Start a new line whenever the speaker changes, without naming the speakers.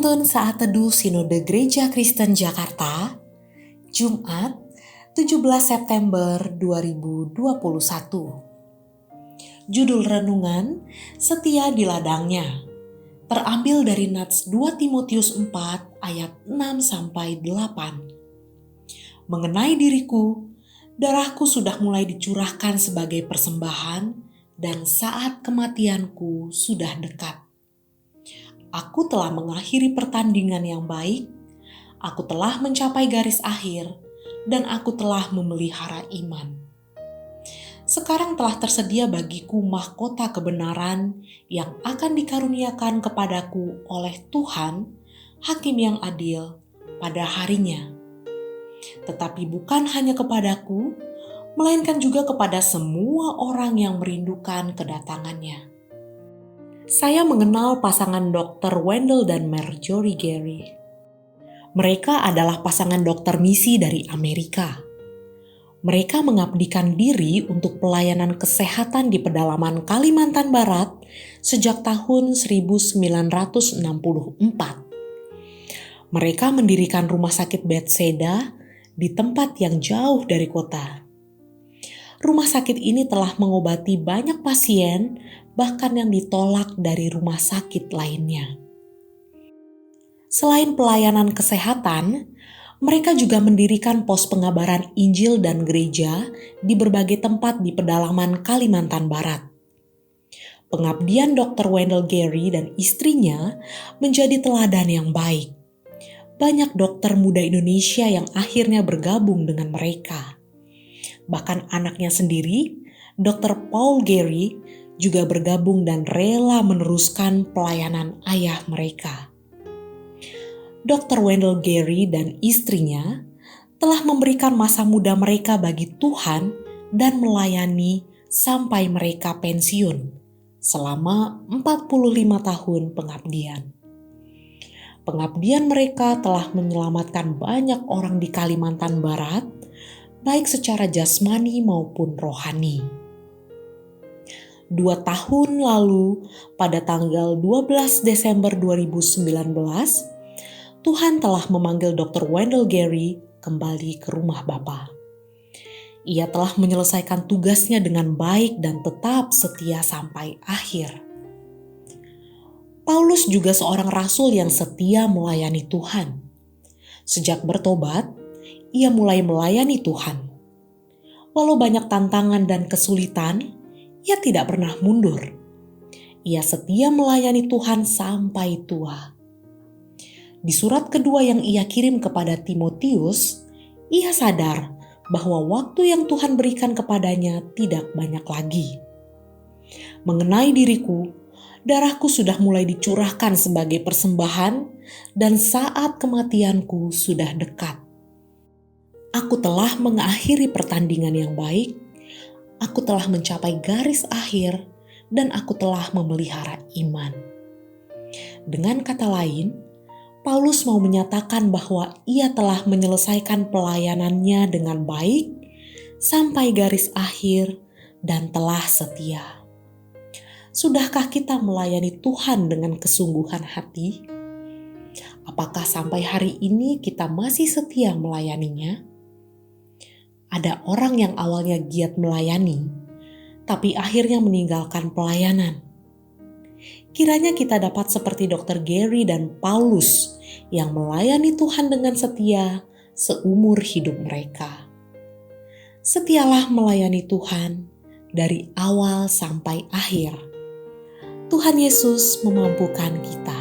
Penuntun Saat Teduh Sinode Gereja Kristen Jakarta, Jumat 17 September 2021. Judul renungan, Setia di Ladangnya, terambil dari Nats 2 Timotius 4 ayat 6-8. Mengenai diriku, darahku sudah mulai dicurahkan sebagai persembahan dan saat kematianku sudah dekat. Aku telah mengakhiri pertandingan yang baik, aku telah mencapai garis akhir, dan aku telah memelihara iman. Sekarang telah tersedia bagiku mahkota kebenaran yang akan dikaruniakan kepadaku oleh Tuhan, Hakim yang adil, pada harinya. Tetapi bukan hanya kepadaku, melainkan juga kepada semua orang yang merindukan kedatangannya. Saya mengenal pasangan Dr. Wendell dan Marjorie Gary. Mereka adalah pasangan dokter misi dari Amerika. Mereka mengabdikan diri untuk pelayanan kesehatan di pedalaman Kalimantan Barat sejak tahun 1964. Mereka mendirikan rumah sakit Bethesda di tempat yang jauh dari kota. Rumah sakit ini telah mengobati banyak pasien, bahkan yang ditolak dari rumah sakit lainnya. Selain pelayanan kesehatan, mereka juga mendirikan pos pengabaran Injil dan gereja di berbagai tempat di pedalaman Kalimantan Barat. Pengabdian Dr. Wendell Gary dan istrinya menjadi teladan yang baik. Banyak dokter muda Indonesia yang akhirnya bergabung dengan mereka. Bahkan anaknya sendiri, Dr. Paul Gary, juga bergabung dan rela meneruskan pelayanan ayah mereka. Dr. Wendell Gary dan istrinya telah memberikan masa muda mereka bagi Tuhan dan melayani sampai mereka pensiun selama 45 tahun pengabdian. Pengabdian mereka telah menyelamatkan banyak orang di Kalimantan Barat, baik secara jasmani maupun rohani. 2 tahun lalu, pada tanggal 12 Desember 2019, Tuhan telah memanggil Dr. Wendell Gary kembali ke rumah Bapa. Ia telah menyelesaikan tugasnya dengan baik dan tetap setia sampai akhir. Paulus juga seorang rasul yang setia melayani Tuhan. Sejak bertobat, ia mulai melayani Tuhan. Walau banyak tantangan dan kesulitan, ia tidak pernah mundur. Ia setia melayani Tuhan sampai tua. Di surat kedua yang ia kirim kepada Timotius, ia sadar bahwa waktu yang Tuhan berikan kepadanya tidak banyak lagi. Mengenai diriku, darahku sudah mulai dicurahkan sebagai persembahan dan saat kematianku sudah dekat. Aku telah mengakhiri pertandingan yang baik, aku telah mencapai garis akhir, dan aku telah memelihara iman. Dengan kata lain, Paulus mau menyatakan bahwa ia telah menyelesaikan pelayanannya dengan baik sampai garis akhir dan telah setia. Sudahkah kita melayani Tuhan dengan kesungguhan hati? Apakah sampai hari ini kita masih setia melayaninya? Ada orang yang awalnya giat melayani, tapi akhirnya meninggalkan pelayanan. Kiranya kita dapat seperti Dr. Gary dan Paulus yang melayani Tuhan dengan setia seumur hidup mereka. Setialah melayani Tuhan dari awal sampai akhir. Tuhan Yesus memampukan kita.